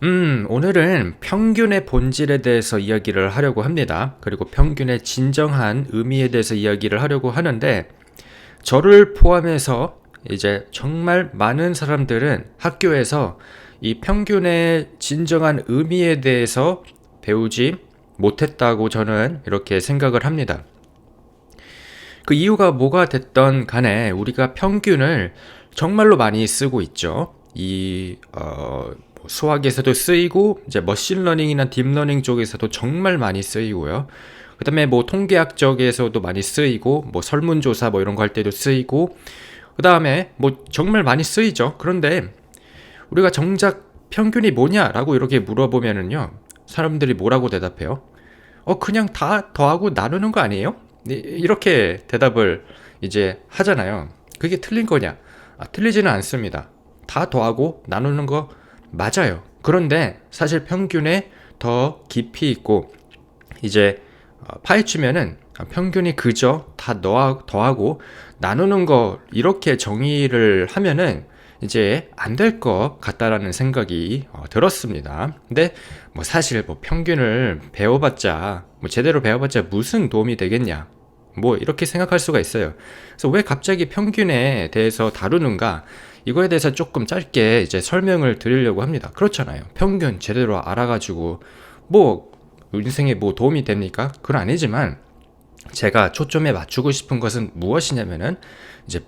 오늘은 평균의 본질에 대해서 이야기를 하려고 합니다. 그리고 평균의 진정한 의미에 대해서 이야기를 하려고 하는데, 저를 포함해서 이제 정말 많은 사람들은 학교에서 이 평균의 진정한 의미에 대해서 배우지 못했다고 저는 이렇게 생각을 합니다. 그 이유가 뭐가 됐던 간에 우리가 평균을 정말로 많이 쓰고 있죠. 수학에서도 쓰이고, 이제 머신러닝이나 딥러닝 쪽에서도 정말 많이 쓰이고요. 그 다음에 뭐 통계학 쪽에서도 많이 쓰이고, 뭐 설문조사 뭐 이런 거 할 때도 쓰이고, 그 다음에 뭐 정말 많이 쓰이죠. 그런데 우리가 정작 평균이 뭐냐라고 이렇게 물어보면은요, 사람들이 뭐라고 대답해요? 그냥 다 더하고 나누는 거 아니에요? 이렇게 대답을 이제 하잖아요. 그게 틀린 거냐? 틀리지는 않습니다. 다 더하고 나누는 거 맞아요. 그런데 사실 평균에 더 깊이 있고, 이제 파헤치면은 평균이 그저 다 더하고 나누는 거 이렇게 정의를 하면은 이제 안 될 것 같다라는 생각이 들었습니다. 근데 뭐 사실 뭐 평균을 배워봤자, 뭐 제대로 배워봤자 무슨 도움이 되겠냐, 뭐 이렇게 생각할 수가 있어요. 그래서 왜 갑자기 평균에 대해서 다루는가, 이거에 대해서 조금 짧게 이제 설명을 드리려고 합니다. 그렇잖아요. 평균 제대로 알아가지고 뭐 인생에 뭐 도움이 됩니까? 그건 아니지만, 제가 초점에 맞추고 싶은 것은 무엇이냐면은 이제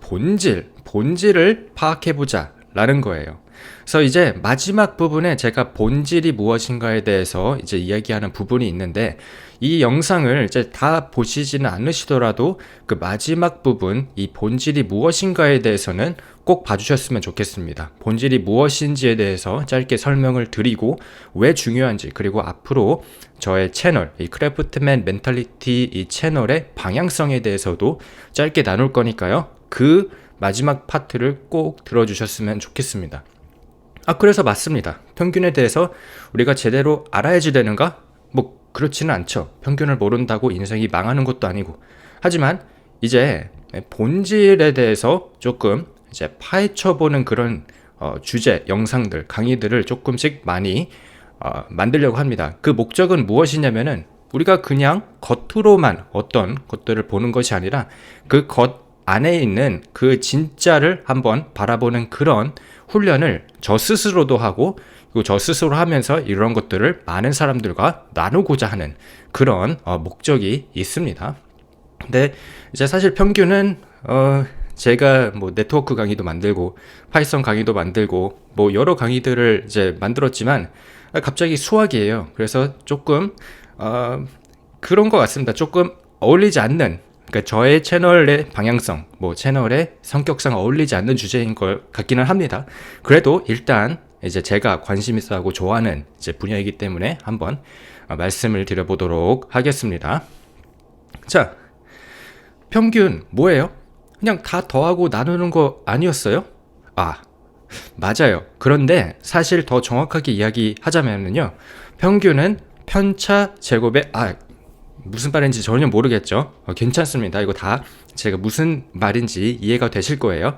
본질을 파악해보자 라는 거예요. 그래서 이제 마지막 부분에 제가 본질이 무엇인가에 대해서 이제 이야기하는 부분이 있는데, 이 영상을 이제 다 보시지는 않으시더라도 그 마지막 부분, 이 본질이 무엇인가에 대해서는 꼭 봐주셨으면 좋겠습니다. 본질이 무엇인지에 대해서 짧게 설명을 드리고, 왜 중요한지, 그리고 앞으로 저의 채널, 이 크래프트맨 멘탈리티 이 채널의 방향성에 대해서도 짧게 나눌 거니까요. 그 마지막 파트를 꼭 들어주셨으면 좋겠습니다. 그래서 맞습니다. 평균에 대해서 우리가 제대로 알아야지 되는가? 뭐 그렇지는 않죠. 평균을 모른다고 인생이 망하는 것도 아니고. 하지만 이제 본질에 대해서 조금 이제 파헤쳐보는 그런 주제, 영상들, 강의들을 조금씩 많이 만들려고 합니다. 그 목적은 무엇이냐면은, 우리가 그냥 겉으로만 어떤 것들을 보는 것이 아니라 그 겉 안에 있는 그 진짜를 한번 바라보는 그런 훈련을 저 스스로도 하고, 그리고 저 스스로 하면서 이런 것들을 많은 사람들과 나누고자 하는 그런 목적이 있습니다. 근데 이제 사실 평균은 제가 뭐 네트워크 강의도 만들고 파이썬 강의도 만들고 뭐 여러 강의들을 이제 만들었지만, 갑자기 수학이에요. 그래서 조금 그런 것 같습니다. 조금 어울리지 않는, 그러니까 저의 채널의 방향성, 뭐 채널의 성격상 어울리지 않는 주제인 것 같기는 합니다. 그래도 일단 이제 제가 관심 있어 하고 좋아하는 이제 분야이기 때문에 한번 말씀을 드려보도록 하겠습니다. 자, 평균 뭐예요? 그냥 다 더하고 나누는 거 아니었어요? 맞아요. 그런데 사실 더 정확하게 이야기하자면요, 평균은 편차 제곱의 무슨 말인지 전혀 모르겠죠? 괜찮습니다. 이거 다 제가 무슨 말인지 이해가 되실 거예요.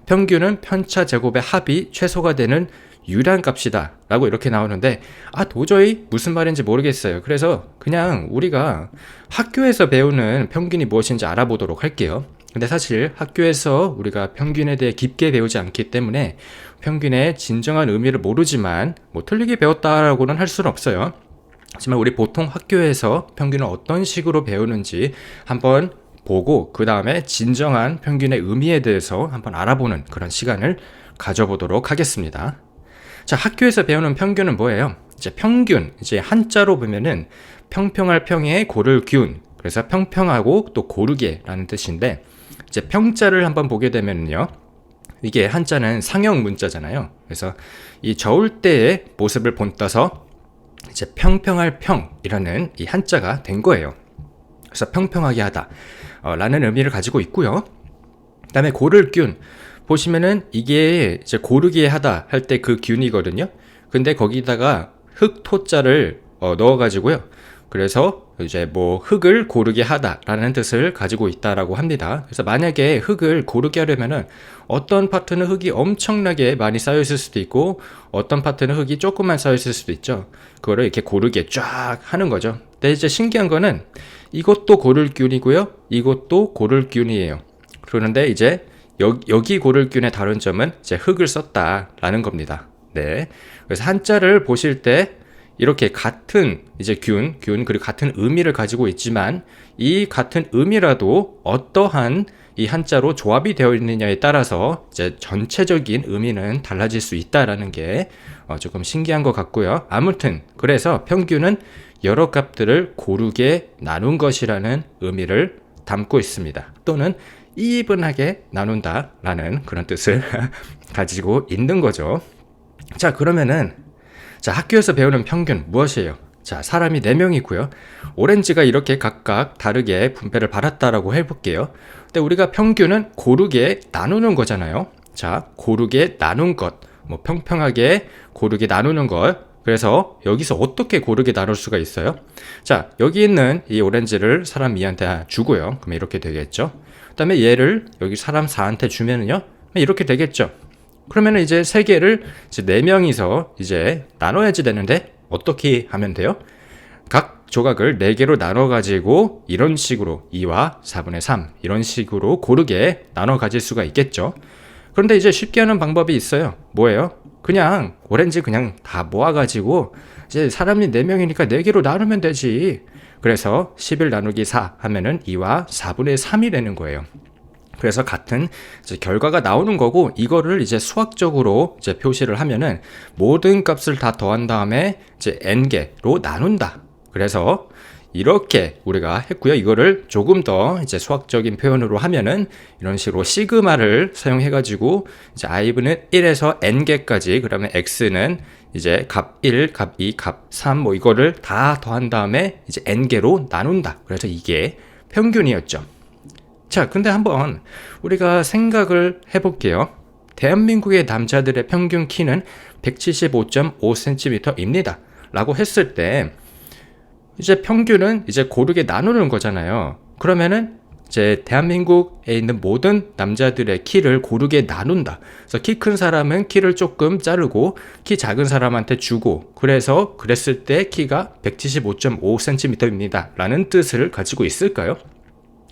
평균은 편차 제곱의 합이 최소가 되는 유리한 값이다 라고 이렇게 나오는데, 도저히 무슨 말인지 모르겠어요. 그래서 그냥 우리가 학교에서 배우는 평균이 무엇인지 알아보도록 할게요. 근데 사실 학교에서 우리가 평균에 대해 깊게 배우지 않기 때문에 평균의 진정한 의미를 모르지만, 뭐 틀리게 배웠다라고는 할 수는 없어요. 하지만 우리 보통 학교에서 평균을 어떤 식으로 배우는지 한번 보고, 그 다음에 진정한 평균의 의미에 대해서 한번 알아보는 그런 시간을 가져보도록 하겠습니다. 자, 학교에서 배우는 평균은 뭐예요? 이제 평균, 이제 한자로 보면은 평평할 평에 고를 기운, 그래서 평평하고 또 고르게라는 뜻인데, 이제 평자를 한번 보게 되면요, 이게 한자는 상형 문자잖아요. 그래서 이 저울 때의 모습을 본따서 이제 평평할 평이라는 이 한자가 된 거예요. 그래서 평평하게 하다 라는 의미를 가지고 있고요. 그 다음에 고를 기운 보시면은, 이게 이제 고르게 하다 할 때 그 기운이거든요. 근데 거기다가 흑토자를 넣어가지고요, 그래서 이제 뭐 흙을 고르게 하다라는 뜻을 가지고 있다라고 합니다. 그래서 만약에 흙을 고르게 하려면은 어떤 파트는 흙이 엄청나게 많이 쌓여 있을 수도 있고 어떤 파트는 흙이 조금만 쌓여 있을 수도 있죠. 그거를 이렇게 고르게 쫙 하는 거죠. 근데 이제 신기한 거는 이것도 고를균이고요. 이것도 고를균이에요. 그런데 이제 여기 고를균의 다른 점은 이제 흙을 썼다라는 겁니다. 네. 그래서 한자를 보실 때 이렇게 같은 이제 균 그리고 같은 의미를 가지고 있지만 이 같은 의미라도 어떠한 이 한자로 조합이 되어 있느냐에 따라서 이제 전체적인 의미는 달라질 수 있다라는 게 조금 신기한 것 같고요. 아무튼 그래서 평균은 여러 값들을 고르게 나눈 것이라는 의미를 담고 있습니다. 또는 이분하게 나눈다라는 그런 뜻을 가지고 있는 거죠. 자, 그러면은 자, 학교에서 배우는 평균 무엇이에요? 자, 사람이 4명이고요. 오렌지가 이렇게 각각 다르게 분배를 받았다라고 해볼게요. 근데 우리가 평균은 고르게 나누는 거잖아요. 자, 고르게 나눈 것, 뭐 평평하게 고르게 나누는 것. 그래서 여기서 어떻게 고르게 나눌 수가 있어요? 자, 여기 있는 이 오렌지를 사람 2한테 주고요. 그러면 이렇게 되겠죠. 그 다음에 얘를 여기 사람 4한테 주면은요. 이렇게 되겠죠. 그러면 이제 3개를 이제 4명이서 이제 나눠야지 되는데 어떻게 하면 돼요? 각 조각을 4개로 나눠 가지고 이런 식으로 2와 4분의 3 이런 식으로 고르게 나눠 가질 수가 있겠죠. 그런데 이제 쉽게 하는 방법이 있어요. 뭐예요? 그냥 오렌지 그냥 다 모아 가지고 이제 사람이 4명이니까 4개로 나누면 되지. 그래서 11 나누기 4 하면은 2와 4분의 3이 되는 거예요. 그래서 같은 이제 결과가 나오는 거고 이거를 이제 수학적으로 이제 표시를 하면은 모든 값을 다 더한 다음에 이제 n개로 나눈다. 그래서 이렇게 우리가 했고요. 이거를 조금 더 이제 수학적인 표현으로 하면은 이런 식으로 시그마를 사용해 가지고 이제 i분은 1에서 n개까지 그러면 x는 이제 값 1, 값 2, 값 3 뭐 이거를 다 더한 다음에 이제 n개로 나눈다. 그래서 이게 평균이었죠. 자, 근데 한번 우리가 생각을 해볼게요. 대한민국의 남자들의 평균 키는 175.5cm입니다. 라고 했을 때, 이제 평균은 이제 고르게 나누는 거잖아요. 그러면은 이제 대한민국에 있는 모든 남자들의 키를 고르게 나눈다. 그래서 키 큰 사람은 키를 조금 자르고 키 작은 사람한테 주고 그래서 그랬을 때 키가 175.5cm입니다. 라는 뜻을 가지고 있을까요?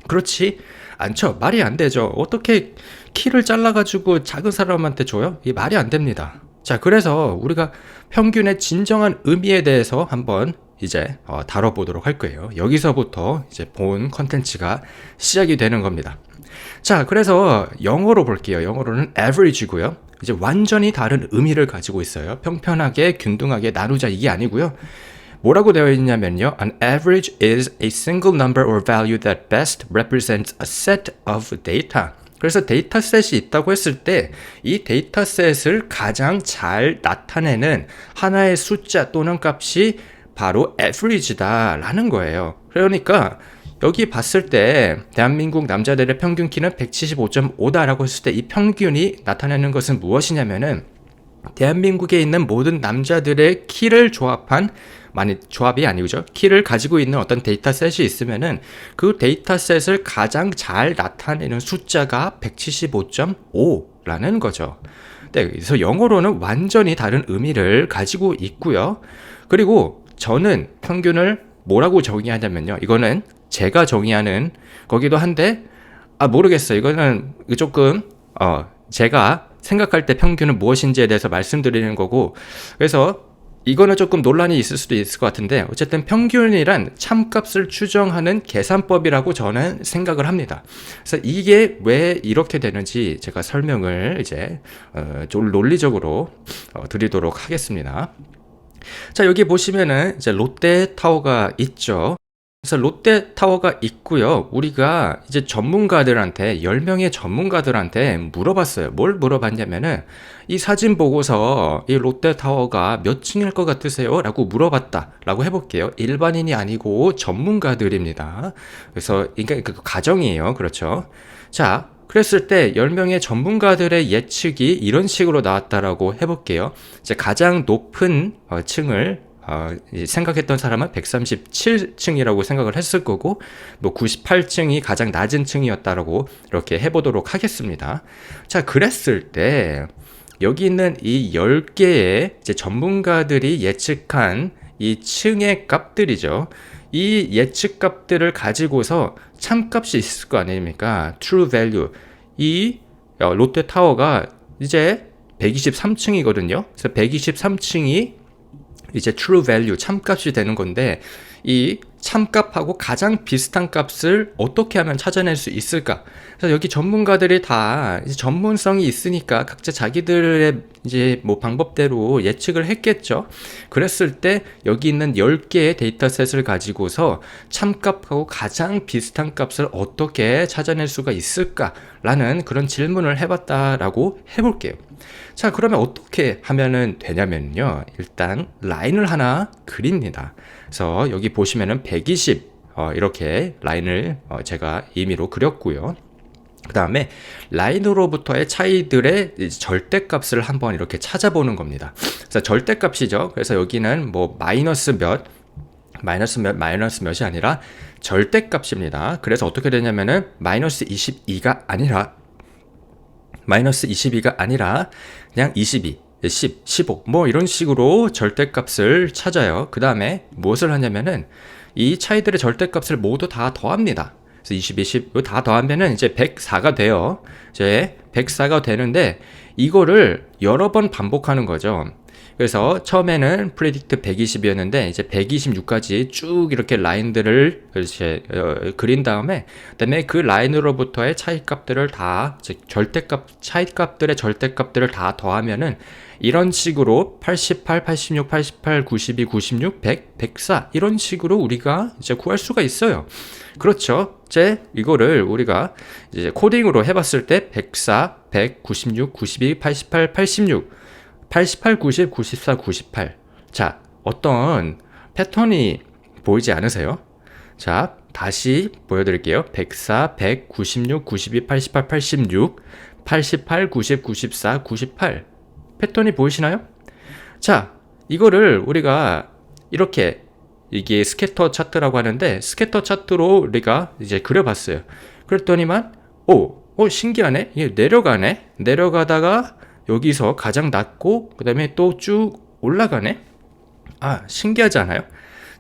그렇지 않죠. 말이 안 되죠. 어떻게 키를 잘라가지고 작은 사람한테 줘요? 이게 말이 안 됩니다. 자, 그래서 우리가 평균의 진정한 의미에 대해서 한번 이제 다뤄보도록 할 거예요. 여기서부터 이제 본 컨텐츠가 시작이 되는 겁니다. 자, 그래서 영어로 볼게요. 영어로는 average고요. 이제 완전히 다른 의미를 가지고 있어요. 평평하게 균등하게 나누자 이게 아니고요. 뭐라고 되어 있냐면요. An average is a single number or value that best represents a set of data. 그래서 데이터셋이 있다고 했을 때 이 데이터셋을 가장 잘 나타내는 하나의 숫자 또는 값이 바로 average다 라는 거예요. 그러니까 여기 봤을 때 대한민국 남자들의 평균 키는 175.5다 라고 했을 때 이 평균이 나타내는 것은 무엇이냐면은 대한민국에 있는 모든 남자들의 키를 조합한 조합이 아니죠. 키를 가지고 있는 어떤 데이터셋이 있으면은 그 데이터셋을 가장 잘 나타내는 숫자가 175.5라는 거죠. 네, 그래서 영어로는 완전히 다른 의미를 가지고 있고요. 그리고 저는 평균을 뭐라고 정의하냐면요. 이거는 제가 정의하는 거기도 한데 모르겠어요. 이거는 조금 제가 생각할 때 평균은 무엇인지에 대해서 말씀드리는 거고 그래서 이거는 조금 논란이 있을 수도 있을 것 같은데 어쨌든 평균이란 참값을 추정하는 계산법이라고 저는 생각을 합니다. 그래서 이게 왜 이렇게 되는지 제가 설명을 이제 좀 논리적으로 드리도록 하겠습니다. 자, 여기 보시면은 이제 롯데타워가 있죠. 그래서 롯데타워가 있고요. 우리가 이제 전문가들한테 10명의 전문가들한테 물어봤어요. 뭘 물어봤냐면은 이 사진 보고서 이 롯데타워가 몇 층일 것 같으세요? 라고 물어봤다 라고 해볼게요. 일반인이 아니고 전문가들입니다. 그래서 이게 그 가정이에요. 그렇죠. 자, 그랬을 때 10명의 전문가들의 예측이 이런 식으로 나왔다라고 해볼게요. 이제 가장 높은 층을 생각했던 사람은 137층이라고 생각을 했을 거고, 뭐 98층이 가장 낮은 층이었다라고 이렇게 해보도록 하겠습니다. 자, 그랬을 때 여기 있는 이 10개의 이제 전문가들이 예측한 이 층의 값들이죠. 이 예측 값들을 가지고서 참값이 있을 거 아닙니까? true value. 이 롯데타워가 이제 123층이거든요. 그래서 123층이 이제 true value, 참값이 되는 건데, 이 참값하고 가장 비슷한 값을 어떻게 하면 찾아낼 수 있을까? 그래서 여기 전문가들이 다 이제 전문성이 있으니까 각자 자기들의 이제 뭐 방법대로 예측을 했겠죠. 그랬을 때 여기 있는 10개의 데이터셋을 가지고서 참값하고 가장 비슷한 값을 어떻게 찾아낼 수가 있을까라는 그런 질문을 해봤다라고 해볼게요. 자, 그러면 어떻게 하면은 되냐면요, 일단 라인을 하나 그립니다. 그래서 여기 보시면은 120 이렇게 라인을 제가 임의로 그렸고요. 그 다음에 라인으로부터의 차이들의 절대값을 한번 이렇게 찾아보는 겁니다. 그래서 절대값이죠. 그래서 여기는 뭐 마이너스 몇이 아니라 절대값입니다. 그래서 어떻게 되냐면은 마이너스 22가 아니라 그냥 22, 10, 15 뭐 이런 식으로 절대값을 찾아요. 그 다음에 무엇을 하냐면은 이 차이들의 절대값을 모두 다 더합니다. 그래서 22, 10 다 더하면은 이제 104가 돼요. 이제 104가 되는데 이거를 여러 번 반복하는 거죠. 그래서 처음에는 predict 120이었는데 이제 126까지 쭉 이렇게 라인들을 이제 그린 다음에, 그다음에 그 라인으로부터의 차이값들을 다, 즉 차이값들의 절대값들을 다 더하면은 이런 식으로 88, 86, 88, 92, 96, 100, 104 이런 식으로 우리가 이제 구할 수가 있어요. 그렇죠. 이제 이거를 우리가 이제 코딩으로 해봤을 때 104, 100, 96, 92, 88, 86 88, 90, 94, 98. 자, 어떤 패턴이 보이지 않으세요? 자, 다시 보여드릴게요. 104, 100, 96, 92, 88, 86, 88, 90, 94, 98. 패턴이 보이시나요? 자, 이거를 우리가 이렇게, 이게 스캐터 차트라고 하는데, 스캐터 차트로 우리가 이제 그려봤어요. 그랬더니만, 신기하네? 이게 내려가다가 여기서 가장 낮고 그 다음에 또 쭉 올라가네. 신기하지 않아요?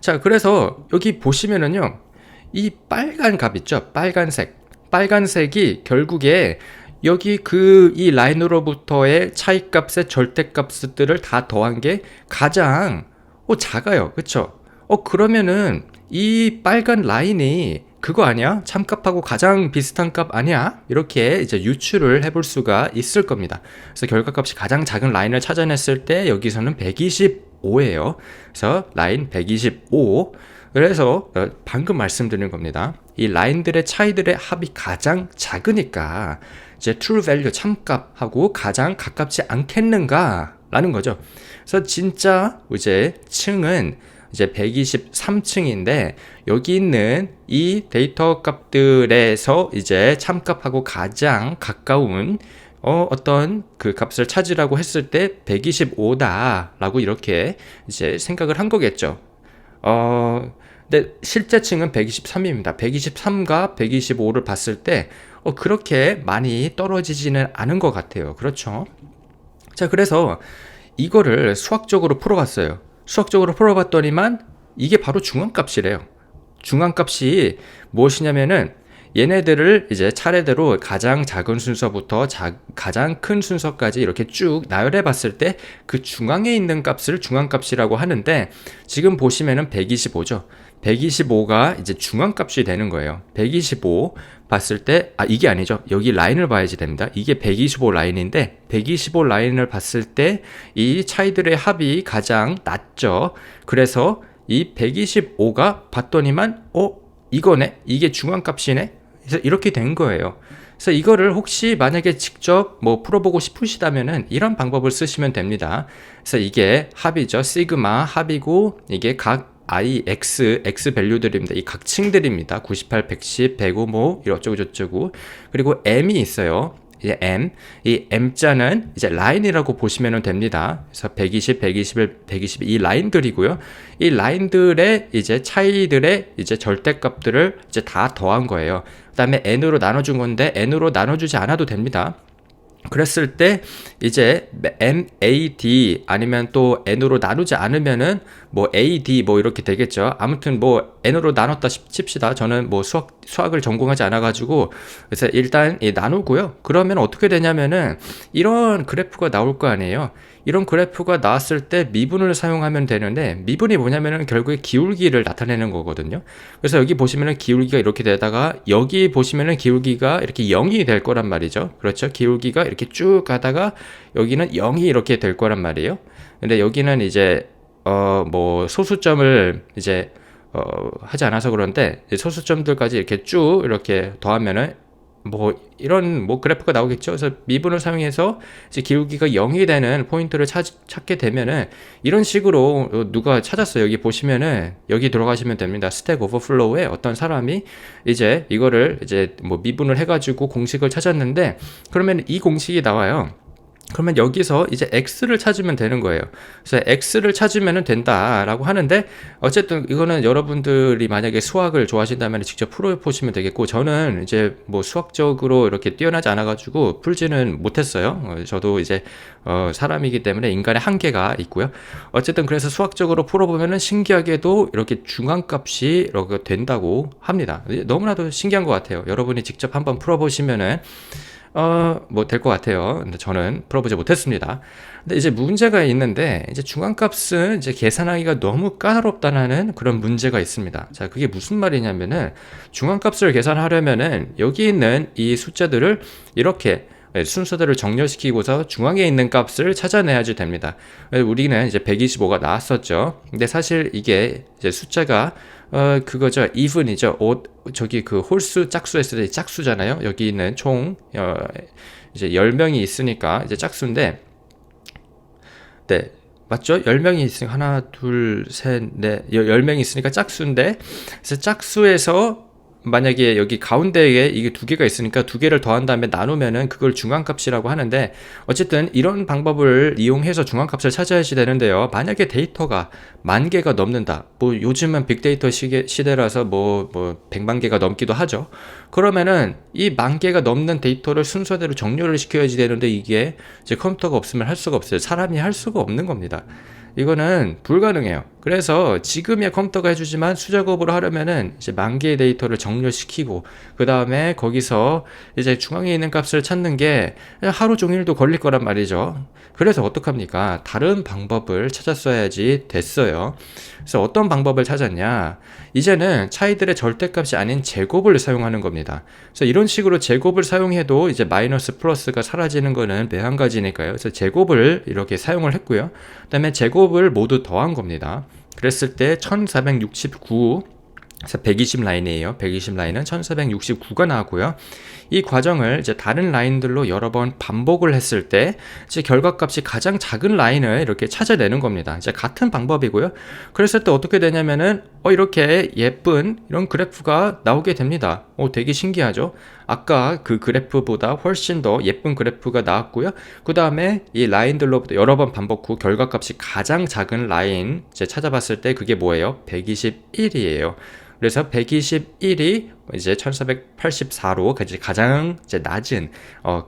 자, 그래서 여기 보시면은요, 이 빨간 값 있죠? 빨간색이 결국에 여기 이 라인으로부터의 차이값의 절대값들을 다 더한 게 가장 작아요. 그쵸? 그러면은 이 빨간 라인이 그거 아니야? 참값하고 가장 비슷한 값 아니야? 이렇게 이제 유추를 해볼 수가 있을 겁니다. 그래서 결과값이 가장 작은 라인을 찾아냈을 때 여기서는 125예요. 그래서 라인 125. 그래서 방금 말씀드린 겁니다. 이 라인들의 차이들의 합이 가장 작으니까 이제 true value 참값하고 가장 가깝지 않겠는가? 라는 거죠. 그래서 진짜 이제 층은 이제 123층인데 여기 있는 이 데이터 값들에서 이제 참값하고 가장 가까운 어떤 그 값을 찾으라고 했을 때 125다 라고 이렇게 이제 생각을 한 거겠죠. 근데 실제 층은 123입니다. 123과 125를 봤을 때 그렇게 많이 떨어지지는 않은 것 같아요. 그렇죠? 자, 그래서 이거를 수학적으로 풀어봤어요. 수학적으로 풀어봤더니만 이게 바로 중앙값이래요. 중앙값이 무엇이냐면은 얘네들을 이제 차례대로 가장 작은 순서부터 가장 큰 순서까지 이렇게 쭉 나열해 봤을 때 그 중앙에 있는 값을 중앙값이라고 하는데, 지금 보시면은 125죠. 125가 이제 중앙값이 되는 거예요. 125 봤을 때, 이게 아니죠. 여기 라인을 봐야지 됩니다. 이게 125 라인인데, 125 라인을 봤을 때 이 차이들의 합이 가장 낮죠. 그래서 이 125가 봤더니만, 이거네? 이게 중앙값이네? 그래서 이렇게 된 거예요. 그래서 이거를 혹시 만약에 직접 뭐 풀어보고 싶으시다면은 이런 방법을 쓰시면 됩니다. 그래서 이게 합이죠. 시그마 합이고, 이게 각 x 밸류들입니다. 이 각 층들입니다. 98, 110, 105, 뭐, 이러저쩌고. 그리고 m이 있어요. 이제 M, 이 M자는 이제 라인이라고 보시면 됩니다. 그래서 120, 121, 122 이 라인들이고요. 이 라인들의 이제 차이들의 이제 절대값들을 이제 다 더한 거예요. 그 다음에 n으로 나눠준 건데 n으로 나눠주지 않아도 됩니다. 그랬을 때 이제 MAD 아니면 또 n으로 나누지 않으면은 뭐 AD 뭐 이렇게 되겠죠. 아무튼 뭐 n으로 나눴다 칩시다. 저는 뭐 수학을 전공하지 않아 가지고 그래서 일단 나누고요. 그러면 어떻게 되냐면은 이런 그래프가 나올 거 아니에요. 이런 그래프가 나왔을 때 미분을 사용하면 되는데, 미분이 뭐냐면은 결국에 기울기를 나타내는 거거든요. 그래서 여기 보시면은 기울기가 이렇게 되다가 여기 보시면은 기울기가 이렇게 0이 될 거란 말이죠. 그렇죠? 기울기가 이렇게 쭉 가다가 여기는 0이 이렇게 될 거란 말이에요. 근데 여기는 이제 뭐 소수점을 이제 하지 않아서 그런데 소수점들까지 이렇게 쭉 이렇게 더하면은 뭐 이런 뭐 그래프가 나오겠죠. 그래서 미분을 사용해서 이제 기울기가 0이 되는 포인트를 찾게 되면은 이런 식으로 누가 찾았어요. 여기 보시면은 여기 들어가시면 됩니다. 스택 오버플로우에 어떤 사람이 이제 이거를 이제 뭐 미분을 해가지고 공식을 찾았는데, 그러면 이 공식이 나와요. 그러면 여기서 이제 x를 찾으면 되는 거예요. 그래서 x를 찾으면 된다라고 하는데, 어쨌든 이거는 여러분들이 만약에 수학을 좋아하신다면 직접 풀어보시면 되겠고, 저는 이제 뭐 수학적으로 이렇게 뛰어나지 않아가지고 풀지는 못했어요. 저도 이제 사람이기 때문에 인간의 한계가 있고요. 어쨌든 그래서 수학적으로 풀어보면은 신기하게도 이렇게 중앙값이 이렇게 된다고 합니다. 너무나도 신기한 것 같아요. 여러분이 직접 한번 풀어보시면은 뭐 될 것 같아요. 근데 저는 풀어보지 못했습니다. 근데 이제 문제가 있는데, 이제 중앙값은 이제 계산하기가 너무 까다롭다는 그런 문제가 있습니다. 자, 그게 무슨 말이냐면은, 중앙값을 계산하려면은 여기 있는 이 숫자들을 이렇게 순서대로 정렬시키고서 중앙에 있는 값을 찾아내야지 됩니다. 우리는 이제 125가 나왔었죠. 근데 사실 이게 이제 숫자가 그거죠. even이죠. 저기 그 홀수 짝수 했을 때 짝수잖아요. 여기 있는 총 이제 10명이 있으니까 이제 짝수인데, 네. 맞죠? 10명이 있으니까 하나, 둘, 셋, 넷, 10명이 있으니까 짝수인데, 그래서 짝수에서 만약에 여기 가운데에 이게 두 개가 있으니까 두 개를 더한 다음에 나누면은 그걸 중앙값이라고 하는데, 어쨌든 이런 방법을 이용해서 중앙값을 찾아야지 되는데요. 만약에 데이터가 10,000개가 넘는다. 뭐 요즘은 빅데이터 시대라서 뭐 100만 개가 넘기도 하죠. 그러면은 이 10,000개가 넘는 데이터를 순서대로 정렬을 시켜야지 되는데, 이게 이제 컴퓨터가 없으면 할 수가 없어요. 사람이 할 수가 없는 겁니다. 이거는 불가능해요. 그래서 지금의 컴퓨터가 해주지만 수작업으로 하려면은 이제 10,000개의 데이터를 정렬시키고, 그 다음에 거기서 이제 중앙에 있는 값을 찾는 게 하루 종일도 걸릴 거란 말이죠. 그래서 어떡합니까? 다른 방법을 찾았어야지 됐어요. 그래서 어떤 방법을 찾았냐? 이제는 차이들의 절대값이 아닌 제곱을 사용하는 겁니다. 그래서 이런 식으로 제곱을 사용해도 이제 마이너스 플러스가 사라지는 거는 매한가지니까요. 그래서 제곱을 이렇게 사용을 했고요. 그 다음에 제곱을 모두 더한 겁니다. 그랬을 때 1469, 그래서 120 라인이에요. 120 라인은 1469가 나왔고요. 이 과정을 이제 다른 라인들로 여러 번 반복을 했을 때 이제 결과값이 가장 작은 라인을 이렇게 찾아내는 겁니다. 이제 같은 방법이고요. 그랬을 때 어떻게 되냐면은 이렇게 예쁜 이런 그래프가 나오게 됩니다. 되게 신기하죠? 아까 그 그래프보다 훨씬 더 예쁜 그래프가 나왔고요. 그 다음에 이 라인들로 여러 번 반복 후 결과값이 가장 작은 라인 이제 찾아봤을 때 그게 뭐예요? 121이에요. 그래서 121이 이제 1484로 가장 이제 낮은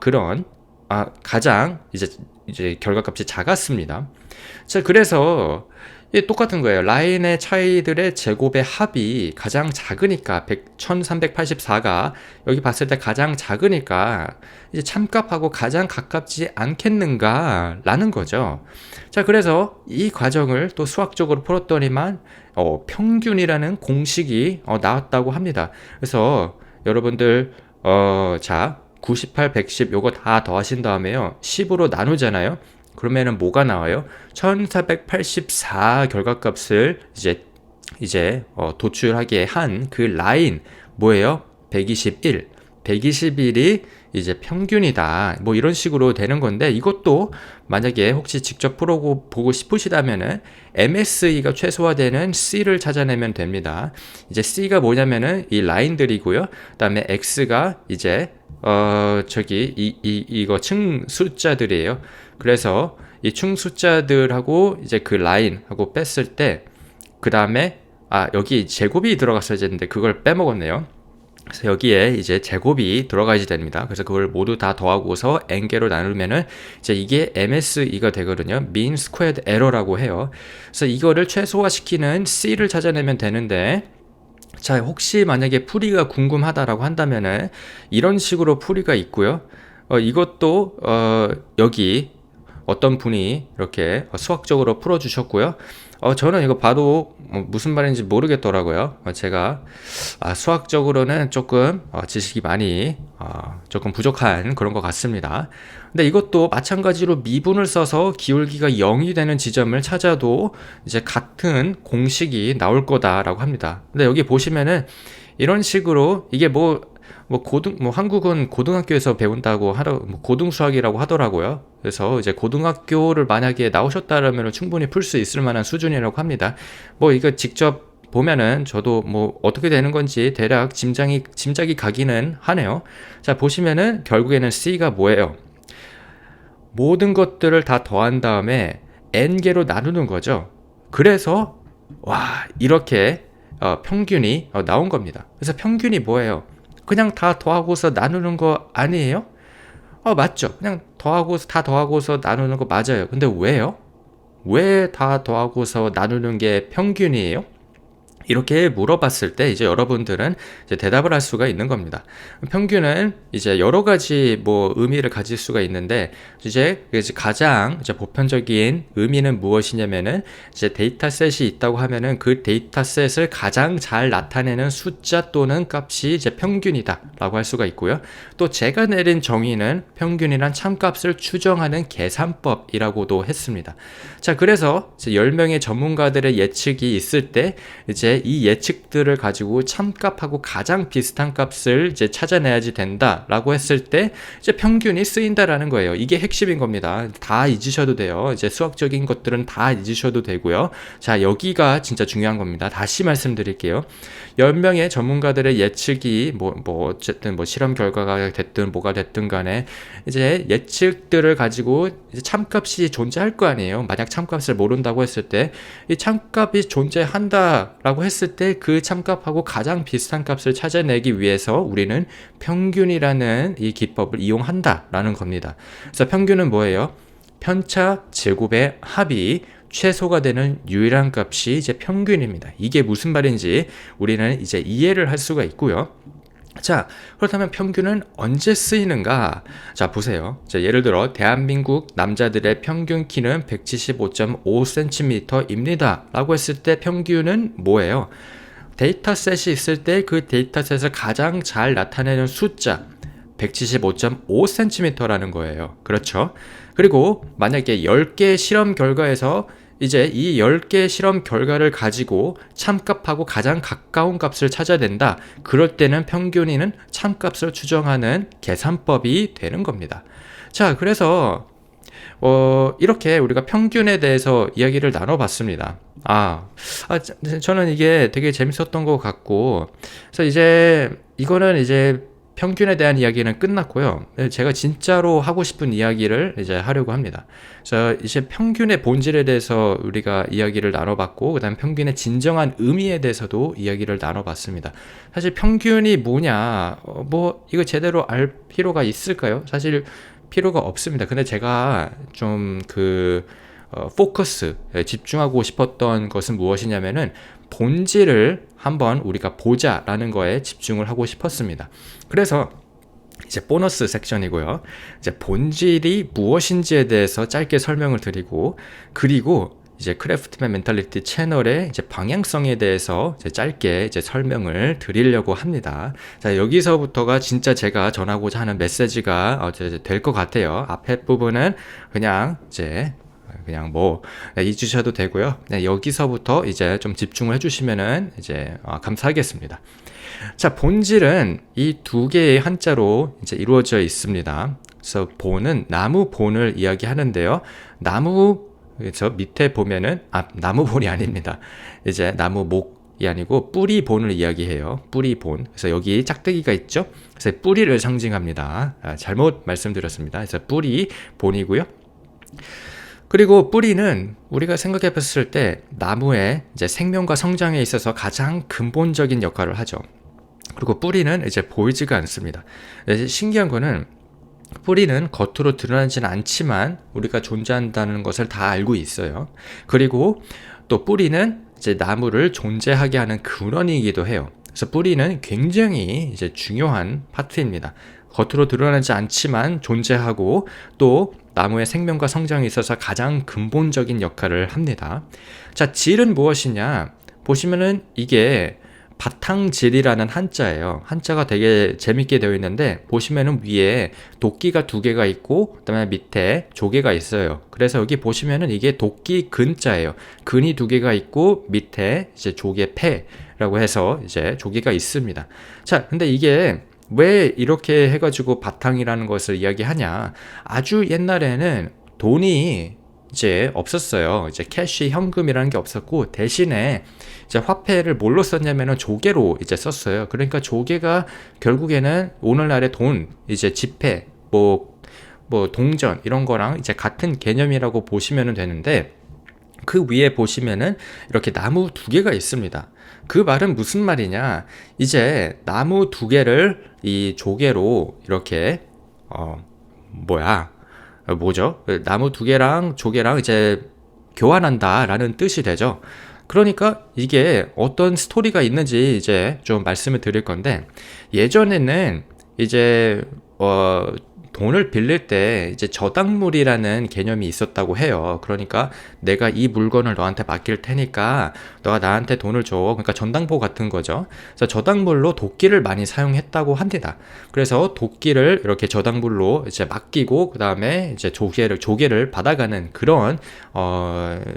그런 가장 이제 결과값이 작았습니다. 자, 그래서 똑같은 거예요. 라인의 차이들의 제곱의 합이 가장 작으니까 1384가 여기 봤을 때 가장 작으니까 이제 참값하고 가장 가깝지 않겠는가 라는 거죠. 자, 그래서 이 과정을 또 수학적으로 풀었더니만 평균이라는 공식이 나왔다고 합니다. 그래서 여러분들 자 98, 110 요거 다 더하신 다음에요 10으로 나누잖아요. 그러면은 뭐가 나와요? 1484 결과값을 이제 도출하게 한 그 라인 뭐예요? 121. 121이 이제 평균이다. 뭐 이런 식으로 되는 건데, 이것도 만약에 혹시 직접 풀어보고 싶으시다면은 MSE가 최소화되는 C를 찾아내면 됩니다. 이제 C가 뭐냐면은 이 라인들이고요. 그다음에 X가 이제 이거 층 숫자들이에요. 그래서 이 층 숫자들하고 이제 그 라인하고 뺐을 때, 그 다음에, 여기 제곱이 들어갔어야 했는데 그걸 빼먹었네요. 그래서 여기에 이제 제곱이 들어가야지 됩니다. 그래서 그걸 모두 다 더하고서 n개로 나누면은 이제 이게 MSE가 되거든요. mean squared error라고 해요. 그래서 이거를 최소화시키는 C를 찾아내면 되는데, 자, 혹시 만약에 풀이가 궁금하다라고 한다면은 이런 식으로 풀이가 있고요. 이것도 여기 어떤 분이 이렇게 수학적으로 풀어주셨고요. 저는 이거 봐도 무슨 말인지 모르겠더라고요. 제가 수학적으로는 조금 지식이 많이 조금 부족한 그런 것 같습니다. 근데 이것도 마찬가지로 미분을 써서 기울기가 0이 되는 지점을 찾아도 이제 같은 공식이 나올 거다라고 합니다. 근데 여기 보시면은 이런 식으로 이게 한국은 고등학교에서 배운다고 고등수학이라고 하더라고요. 그래서 이제 고등학교를 만약에 나오셨다라면 충분히 풀 수 있을 만한 수준이라고 합니다. 이거 직접 보면은 저도 어떻게 되는 건지 대략 짐작이 가기는 하네요. 자, 보시면은 결국에는 C가 뭐예요? 모든 것들을 다 더한 다음에 n개로 나누는 거죠. 그래서 이렇게 평균이 나온 겁니다. 그래서 평균이 뭐예요? 그냥 다 더하고서 나누는 거 아니에요? 맞죠. 그냥 다 더하고서 나누는 거 맞아요. 근데 왜요? 왜 다 더하고서 나누는 게 평균이에요? 이렇게 물어봤을 때 이제 여러분들은 이제 대답을 할 수가 있는 겁니다. 평균은 이제 여러 가지 의미를 가질 수가 있는데, 이제 가장 이제 보편적인 의미는 무엇이냐면은 이제 데이터셋이 있다고 하면은 그 데이터셋을 가장 잘 나타내는 숫자 또는 값이 이제 평균이다라고 할 수가 있고요. 또 제가 내린 정의는 평균이란 참값을 추정하는 계산법이라고도 했습니다. 자, 그래서 이제 10명의 전문가들의 예측이 있을 때 이제 이 예측들을 가지고 참값하고 가장 비슷한 값을 이제 찾아내야지 된다라고 했을 때 이제 평균이 쓰인다라는 거예요. 이게 핵심인 겁니다. 다 잊으셔도 돼요. 이제 수학적인 것들은 다 잊으셔도 되고요. 자, 여기가 진짜 중요한 겁니다. 다시 말씀드릴게요. 10명의 전문가들의 예측이 어쨌든 실험 결과가 됐든 뭐가 됐든 간에 이제 예측들을 가지고 이제 참값이 존재할 거 아니에요. 만약 참값을 모른다고 했을 때 이 참값이 존재한다라고 했을 때 그 참값하고 가장 비슷한 값을 찾아내기 위해서 우리는 평균이라는 이 기법을 이용한다라는 겁니다. 그래서 평균은 뭐예요? 편차 제곱의 합이 최소가 되는 유일한 값이 이제 평균입니다. 이게 무슨 말인지 우리는 이제 이해를 할 수가 있고요. 자, 그렇다면 평균은 언제 쓰이는가? 자, 보세요. 자, 예를 들어 대한민국 남자들의 평균 키는 175.5cm입니다 라고 했을 때 평균은 뭐예요? 데이터셋이 있을 때 그 데이터셋을 가장 잘 나타내는 숫자 175.5cm라는 거예요. 그렇죠? 그리고 만약에 10개의 실험 결과에서 이제 이 10개의 실험 결과를 가지고 참값하고 가장 가까운 값을 찾아낸다. 그럴 때는 평균이는 참값을 추정하는 계산법이 되는 겁니다. 자, 그래서 이렇게 우리가 평균에 대해서 이야기를 나눠봤습니다. 저는 이게 되게 재밌었던 것 같고, 그래서 이제 이거는 이제 평균에 대한 이야기는 끝났고요. 제가 진짜로 하고 싶은 이야기를 이제 하려고 합니다. 그래서 이제 평균의 본질에 대해서 우리가 이야기를 나눠봤고, 그다음 평균의 진정한 의미에 대해서도 이야기를 나눠봤습니다. 사실 평균이 뭐냐, 이거 제대로 알 필요가 있을까요? 사실 필요가 없습니다. 근데 제가 좀 포커스, 집중하고 싶었던 것은 무엇이냐면은 본질을 한번 우리가 보자라는 거에 집중을 하고 싶었습니다. 그래서 이제 보너스 섹션이고요. 이제 본질이 무엇인지에 대해서 짧게 설명을 드리고, 그리고 이제 크래프트맨 멘탈리티 채널의 이제 방향성에 대해서 이제 짧게 이제 설명을 드리려고 합니다. 자, 여기서부터가 진짜 제가 전하고자 하는 메시지가 될 것 같아요. 앞에 부분은 그냥 잊으셔도 되고요. 네, 여기서부터 이제 좀 집중을 해주시면은 이제 감사하겠습니다. 자, 본질은 이 두 개의 한자로 이제 이루어져 있습니다. 그래서 본은 나무 본을 이야기하는데요. 그래서 밑에 보면은 나무 본이 아닙니다. 이제 나무 목 이 아니고 뿌리 본을 이야기해요. 뿌리 본. 그래서 여기 짝대기가 있죠. 그래서 뿌리를 상징합니다. 잘못 말씀드렸습니다. 그래서 뿌리 본이고요. 그리고 뿌리는 우리가 생각해 봤을 때 나무의 이제 생명과 성장에 있어서 가장 근본적인 역할을 하죠. 그리고 뿌리는 이제 보이지가 않습니다. 신기한 거는 뿌리는 겉으로 드러나지는 않지만 우리가 존재한다는 것을 다 알고 있어요. 그리고 또 뿌리는 이제 나무를 존재하게 하는 근원이기도 해요. 그래서 뿌리는 굉장히 이제 중요한 파트입니다. 겉으로 드러나지 않지만 존재하고 또 나무의 생명과 성장에 있어서 가장 근본적인 역할을 합니다. 자, 질은 무엇이냐? 보시면은 이게 바탕질이라는 한자예요. 한자가 되게 재밌게 되어 있는데 보시면은 위에 도끼가 2개가 있고 그다음에 밑에 조개가 있어요. 그래서 여기 보시면은 이게 도끼 근자예요. 근이 2개가 있고 밑에 이제 조개 패라고 해서 이제 조개가 있습니다. 자, 근데 이게 왜 이렇게 해가지고 바탕이라는 것을 이야기하냐? 아주 옛날에는 돈이 이제 없었어요. 이제 캐시 현금이라는 게 없었고 대신에 이제 화폐를 뭘로 썼냐면은 조개로 이제 썼어요. 그러니까 조개가 결국에는 오늘날의 돈, 이제 지폐, 뭐 동전 이런 거랑 이제 같은 개념이라고 보시면 되는데 그 위에 보시면은 이렇게 나무 2개가 있습니다. 그 말은 무슨 말이냐? 이제 나무 2개를 이 조개로 이렇게 뭐죠? 나무 2개랑 조개랑 이제 교환한다라는 뜻이 되죠. 그러니까 이게 어떤 스토리가 있는지 이제 좀 말씀을 드릴 건데 예전에는 이제 돈을 빌릴 때 이제 저당물이라는 개념이 있었다고 해요. 그러니까 내가 이 물건을 너한테 맡길 테니까 너가 나한테 돈을 줘. 그러니까 전당포 같은 거죠. 그래서 저당물로 도끼를 많이 사용했다고 합니다. 그래서 도끼를 이렇게 저당물로 이제 맡기고 그 다음에 이제 조개를 받아가는 그런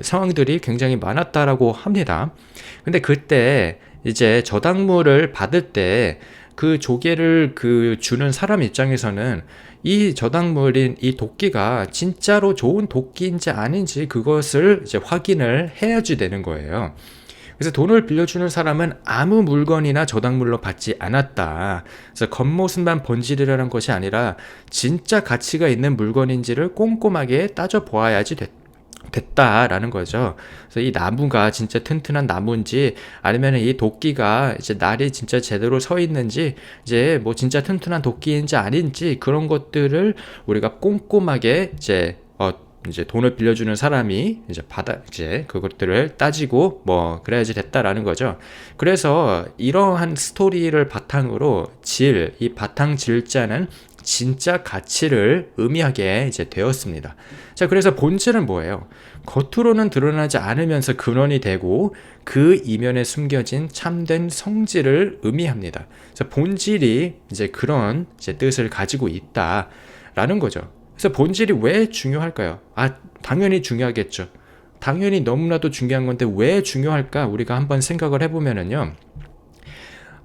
상황들이 굉장히 많았다라고 합니다. 근데 그때 이제 저당물을 받을 때 그 조개를 주는 사람 입장에서는 이 저당물인 이 도끼가 진짜로 좋은 도끼인지 아닌지 그것을 이제 확인을 해야지 되는 거예요. 그래서 돈을 빌려주는 사람은 아무 물건이나 저당물로 받지 않았다. 그래서 겉모습만 번지르라는 것이 아니라 진짜 가치가 있는 물건인지를 꼼꼼하게 따져보아야지 됐다라는 거죠. 그래서 이 나무가 진짜 튼튼한 나무인지 아니면 이 도끼가 이제 날이 진짜 제대로 서 있는지 이제 뭐 진짜 튼튼한 도끼인지 아닌지 그런 것들을 우리가 꼼꼼하게 이제 돈을 빌려주는 사람이 이제 그것들을 따지고 뭐 그래야지 됐다라는 거죠. 그래서 이러한 스토리를 바탕으로 이 바탕 질자는 진짜 가치를 의미하게 이제 되었습니다. 자, 그래서 본질은 뭐예요? 겉으로는 드러나지 않으면서 근원이 되고 그 이면에 숨겨진 참된 성질을 의미합니다. 그래서 본질이 이제 그런 이제 뜻을 가지고 있다라는 거죠. 그래서 본질이 왜 중요할까요? 당연히 중요하겠죠. 당연히 너무나도 중요한 건데 왜 중요할까? 우리가 한번 생각을 해보면은요.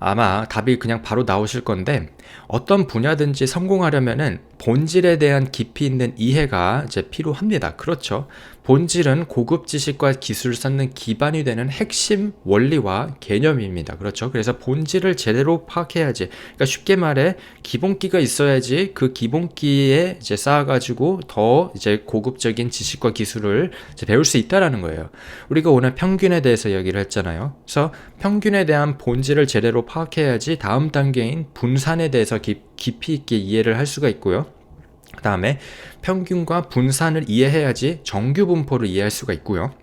아마 답이 그냥 바로 나오실 건데 어떤 분야든지 성공하려면은 본질에 대한 깊이 있는 이해가 이제 필요합니다. 그렇죠. 본질은 고급 지식과 기술을 쌓는 기반이 되는 핵심 원리와 개념입니다. 그렇죠. 그래서 본질을 제대로 파악해야지. 그러니까 쉽게 말해 기본기가 있어야지 그 기본기에 이제 쌓아가지고 더 이제 고급적인 지식과 기술을 이제 배울 수 있다라는 거예요. 우리가 오늘 평균에 대해서 얘기를 했잖아요. 그래서 평균에 대한 본질을 제대로 파악해야지 다음 단계인 분산에 대해서 깊이 있게 이해를 할 수가 있고요. 그 다음에 평균과 분산을 이해해야지 정규분포를 이해할 수가 있고요.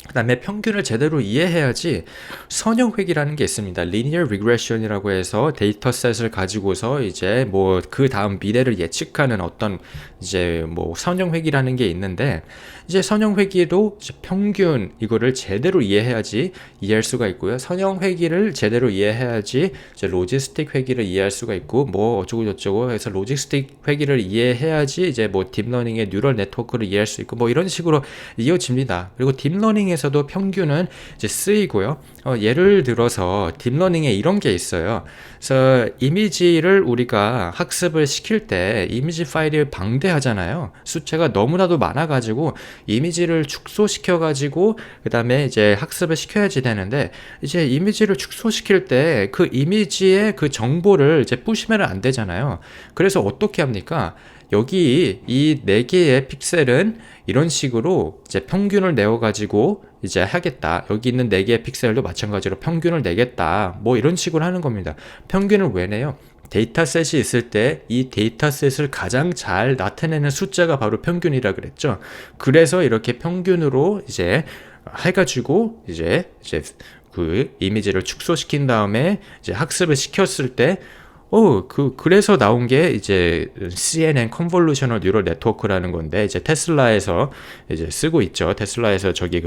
그 다음에 평균을 제대로 이해해야지 선형회귀라는 게 있습니다. Linear Regression이라고 해서 데이터셋을 가지고서 이제 뭐 그 다음 미래를 예측하는 어떤 이제 뭐 선형회귀라는 게 있는데 이제 선형회귀도 이제 평균 이거를 제대로 이해해야지 이해할 수가 있고요. 선형회귀를 제대로 이해해야지 이제 로지스틱 회귀를 이해할 수가 있고 뭐 어쩌고 저쩌고 해서 로지스틱 회귀를 이해해야지 이제 뭐 딥러닝의 뉴럴 네트워크를 이해할 수 있고 뭐 이런 식으로 이어집니다. 그리고 딥러닝 딥러닝에서도 평균은 이제 쓰이고요. 예를 들어서 딥러닝에 이런 게 있어요. 그래서 이미지를 우리가 학습을 시킬 때 이미지 파일이 방대하잖아요. 숫자가 너무나도 많아가지고 이미지를 축소시켜가지고 그 다음에 이제 학습을 시켜야지 되는데, 이제 이미지를 축소시킬 때 그 이미지의 그 정보를 이제 부시면 안 되잖아요. 그래서 어떻게 합니까? 여기 이 4개의 픽셀은 이런 식으로 이제 평균을 내어가지고 이제 하겠다. 여기 있는 4개의 픽셀도 마찬가지로 평균을 내겠다. 뭐 이런 식으로 하는 겁니다. 평균을 왜 내요? 데이터셋이 있을 때 이 데이터셋을 가장 잘 나타내는 숫자가 바로 평균이라 그랬죠. 그래서 이렇게 평균으로 이제 해가지고 이제 그 이미지를 축소시킨 다음에 이제 학습을 시켰을 때 그래서 나온 게 이제 CNN Convolutional Neural Network라는 건데, 이제 테슬라에서 이제 쓰고 있죠. 테슬라에서 저기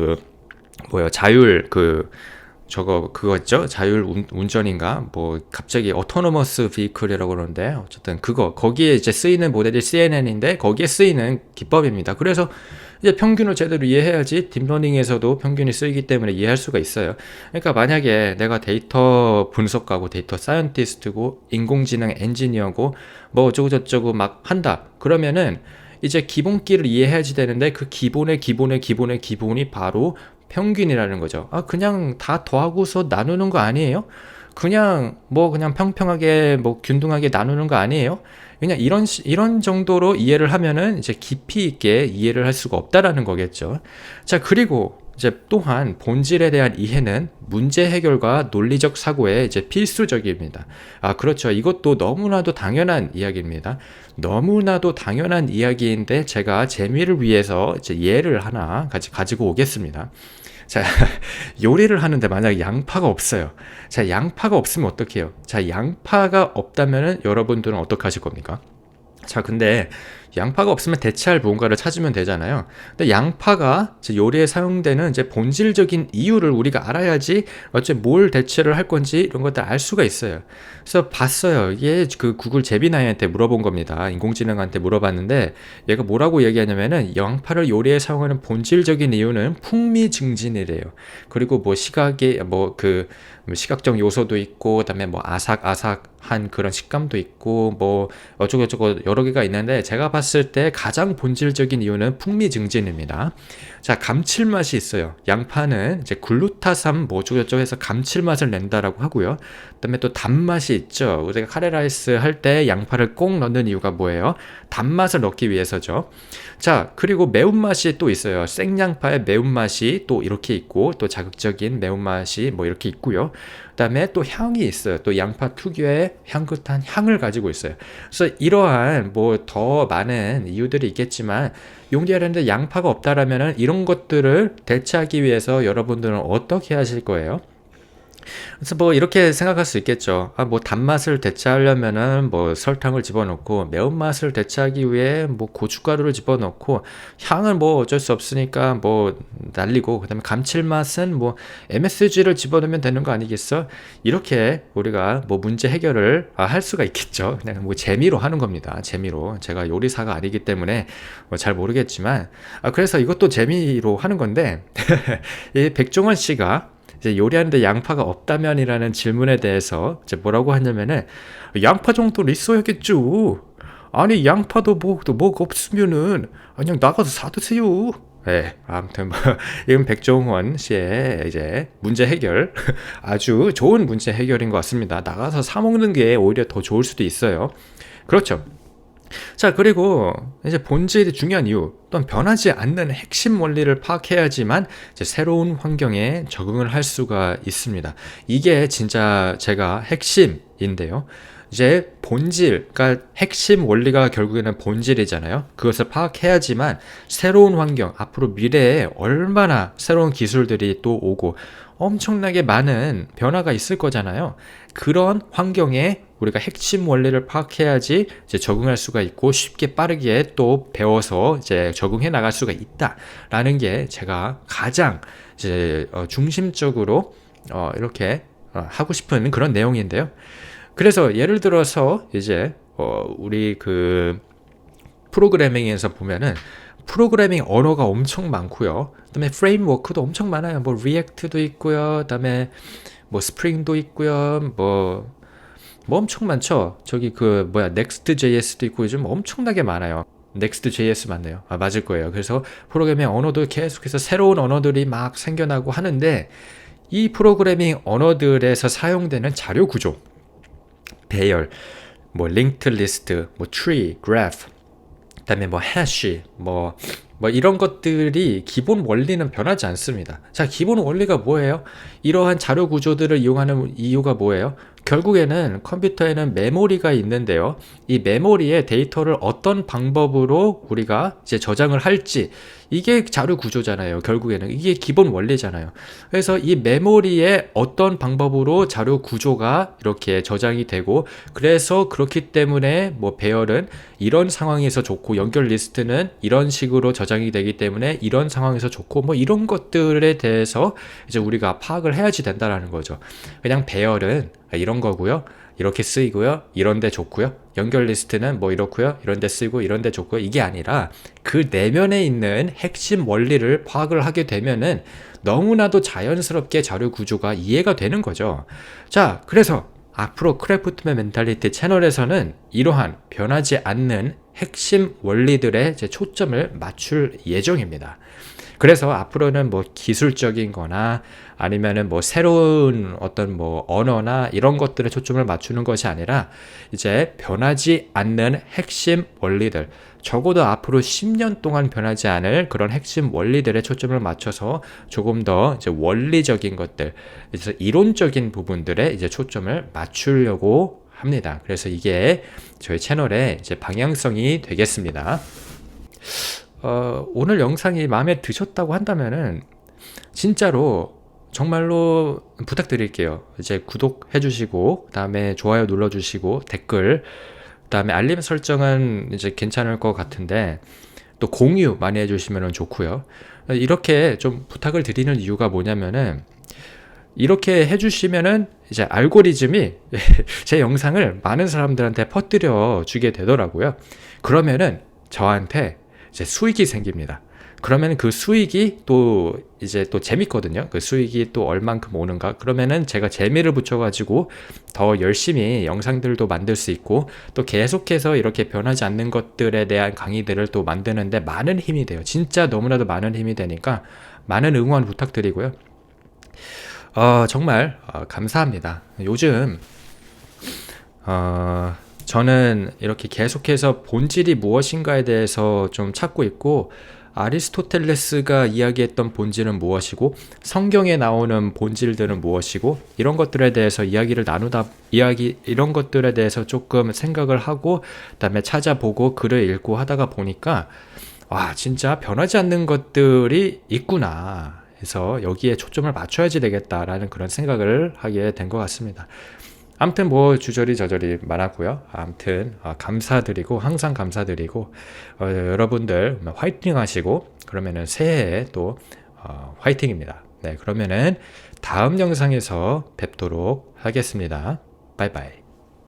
자율 그거 있죠? 자율 운전인가? 뭐 갑자기 어토노머스 비클이라고 그러는데, 어쨌든 거기에 이제 쓰이는 모델이 CNN인데 거기에 쓰이는 기법입니다. 그래서 이제 평균을 제대로 이해해야지 딥러닝에서도 평균이 쓰이기 때문에 이해할 수가 있어요. 그러니까 만약에 내가 데이터 분석가고 데이터 사이언티스트고 인공지능 엔지니어고 뭐 어쩌고저쩌고 막 한다. 그러면은 이제 기본기를 이해해야지 되는데, 그 기본의 기본이 바로 평균이라는 거죠. 그냥 다 더하고서 나누는 거 아니에요? 그냥 평평하게 균등하게 나누는 거 아니에요? 그냥 이런 정도로 이해를 하면은 이제 깊이 있게 이해를 할 수가 없다라는 거겠죠. 자, 그리고 이제 또한 본질에 대한 이해는 문제 해결과 논리적 사고에 이제 필수적입니다. 그렇죠. 이것도 너무나도 당연한 이야기입니다. 너무나도 당연한 이야기인데 제가 재미를 위해서 이제 예를 하나 가지고 오겠습니다. 자, 요리를 하는데 만약에 양파가 없어요. 자, 양파가 없으면 어떡해요? 자, 양파가 없다면은 여러분들은 어떻게 하실 겁니까? 자, 근데 양파가 없으면 대체할 무언가를 찾으면 되잖아요. 근데 양파가 요리에 사용되는 이제 본질적인 이유를 우리가 알아야지 뭘 대체를 할 건지 이런 것들 알 수가 있어요. 그래서 봤어요. 이게 그 구글 제미나이한테 물어본 겁니다. 인공지능한테 물어봤는데 얘가 뭐라고 얘기하냐면은 양파를 요리에 사용하는 본질적인 이유는 풍미증진이래요. 그리고 뭐 시각적 요소도 있고, 그다음에 뭐 아삭아삭한 그런 식감도 있고, 뭐 어쩌고저쩌고 여러 개가 있는데, 제가 봤을 때 가장 본질적인 이유는 풍미증진입니다. 자, 감칠맛이 있어요. 양파는 이제 글루타산 뭐 어쩌고저쩌고 해서 감칠맛을 낸다라고 하고요. 그다음에 또 단맛이 있죠. 우리가 카레라이스 할 때 양파를 꼭 넣는 이유가 뭐예요? 단맛을 넣기 위해서죠. 자, 그리고 매운맛이 또 있어요. 생양파의 매운맛이 또 이렇게 있고, 또 자극적인 매운맛이 뭐 이렇게 있고요. 그다음에 또 향이 있어요. 또 양파 특유의 향긋한 향을 가지고 있어요. 그래서 이러한 뭐 더 많은 이유들이 있겠지만, 요리하는데 양파가 없다라면은 이런 것들을 대체하기 위해서 여러분들은 어떻게 하실 거예요? 그래서 뭐 이렇게 생각할 수 있겠죠. 뭐 단맛을 대체하려면은 뭐 설탕을 집어넣고, 매운맛을 대체하기 위해 뭐 고춧가루를 집어넣고, 향은 뭐 어쩔 수 없으니까 뭐 날리고, 그다음에 감칠맛은 뭐 MSG를 집어넣으면 되는 거 아니겠어? 이렇게 우리가 뭐 문제 해결을 할 수가 있겠죠. 그냥 뭐 재미로 하는 겁니다. 재미로. 제가 요리사가 아니기 때문에 잘 모르겠지만, 그래서 이것도 재미로 하는 건데 이 백종원 씨가 이제 요리하는데 양파가 없다면이라는 질문에 대해서 이제 뭐라고 하냐면은, 양파 정도는 있어야겠죠. 아니, 양파도 뭐가 없으면은 그냥 나가서 사드세요. 네, 아무튼 이건 백종원 씨의 이제 문제 해결 아주 좋은 문제 해결인 것 같습니다. 나가서 사 먹는 게 오히려 더 좋을 수도 있어요. 그렇죠. 자, 그리고 이제 본질이 중요한 이유, 또한 변하지 않는 핵심 원리를 파악해야지만 이제 새로운 환경에 적응을 할 수가 있습니다. 이게 진짜 제가 핵심인데요. 이제 본질, 그러니까 핵심 원리가 결국에는 본질이잖아요. 그것을 파악해야지만 새로운 환경, 앞으로 미래에 얼마나 새로운 기술들이 또 오고 엄청나게 많은 변화가 있을 거잖아요. 그런 환경에 우리가 핵심 원리를 파악해야지 이제 적응할 수가 있고, 쉽게 빠르게 또 배워서 이제 적응해 나갈 수가 있다라는 게 제가 가장 이제 중심적으로 이렇게 하고 싶은 그런 내용인데요. 그래서 예를 들어서 이제 우리 그 프로그래밍에서 보면은 프로그래밍 언어가 엄청 많고요. 그다음에 프레임워크도 엄청 많아요. 뭐 리액트도 있고요. 그다음에 뭐 스프링도 있고요. 뭐 엄청 많죠. 저기 그 뭐야 Next.js도 있고 요즘 엄청나게 많아요. Next.js 맞네요. 아, 맞을 거예요. 그래서 프로그래밍 언어도 계속해서 새로운 언어들이 막 생겨나고 하는데 이 프로그래밍 언어들에서 사용되는 자료 구조, 배열, 뭐 linked list, 뭐 tree, graph, 그다음에 뭐 hash, 뭐 이런 것들이 기본 원리는 변하지 않습니다. 자, 기본 원리가 뭐예요? 이러한 자료 구조들을 이용하는 이유가 뭐예요? 결국에는 컴퓨터에는 메모리가 있는데요. 이 메모리에 데이터를 어떤 방법으로 우리가 이제 저장을 할지, 이게 자료 구조잖아요. 결국에는 이게 기본 원리잖아요. 그래서 이 메모리에 어떤 방법으로 자료 구조가 이렇게 저장이 되고, 그래서 그렇기 때문에 뭐 배열은 이런 상황에서 좋고 연결 리스트는 이런 식으로 저장이 되기 때문에 이런 상황에서 좋고, 뭐 이런 것들에 대해서 이제 우리가 파악을 해야지 된다라는 거죠. 그냥 배열은 이런 거고요. 이렇게 쓰이고요. 이런데 좋고요. 연결 리스트는 뭐 이렇고요. 이런데 쓰이고 이런데 좋고요. 이게 아니라 그 내면에 있는 핵심 원리를 파악을 하게 되면은 너무나도 자연스럽게 자료 구조가 이해가 되는 거죠. 자, 그래서 앞으로 크래프트맨 멘탈리티 채널에서는 이러한 변하지 않는 핵심 원리들에 제 초점을 맞출 예정입니다. 그래서 앞으로는 뭐 기술적인 거나 아니면은 뭐 새로운 어떤 뭐 언어나 이런 것들에 초점을 맞추는 것이 아니라 이제 변하지 않는 핵심 원리들, 적어도 앞으로 10년 동안 변하지 않을 그런 핵심 원리들에 초점을 맞춰서 조금 더 이제 원리적인 것들, 그래서 이론적인 부분들에 이제 초점을 맞추려고 합니다. 그래서 이게 저희 채널의 이제 방향성이 되겠습니다. 오늘 영상이 마음에 드셨다고 한다면은 진짜로 정말로 부탁드릴게요. 이제 구독해 주시고 그다음에 좋아요 눌러 주시고 댓글, 그다음에 알림 설정은 이제 괜찮을 것 같은데 또 공유 많이 해 주시면 좋고요. 이렇게 좀 부탁을 드리는 이유가 뭐냐면은 이렇게 해주시면은 이제 알고리즘이 제 영상을 많은 사람들한테 퍼뜨려 주게 되더라고요. 그러면은 저한테 이제 수익이 생깁니다. 그러면 그 수익이 또 이제 또 재밌거든요. 그 수익이 또 얼만큼 오는가. 그러면은 제가 재미를 붙여가지고 더 열심히 영상들도 만들 수 있고 또 계속해서 이렇게 변하지 않는 것들에 대한 강의들을 또 만드는데 많은 힘이 돼요. 진짜 너무나도 많은 힘이 되니까 많은 응원 부탁드리고요. 정말 감사합니다. 요즘 저는 이렇게 계속해서 본질이 무엇인가에 대해서 좀 찾고 있고, 아리스토텔레스가 이야기했던 본질은 무엇이고 성경에 나오는 본질들은 무엇이고 이런 것들에 대해서 이야기를 나누다 이런 것들에 대해서 조금 생각을 하고 그다음에 찾아보고 글을 읽고 하다가 보니까 와, 진짜 변하지 않는 것들이 있구나. 그래서 여기에 초점을 맞춰야지 되겠다라는 그런 생각을 하게 된 것 같습니다. 아무튼 뭐 주저리 저저리 말하고요. 아무튼 감사드리고 항상 감사드리고 여러분들 화이팅 하시고 그러면은 새해에 또 화이팅입니다. 네, 그러면은 다음 영상에서 뵙도록 하겠습니다. 바이바이.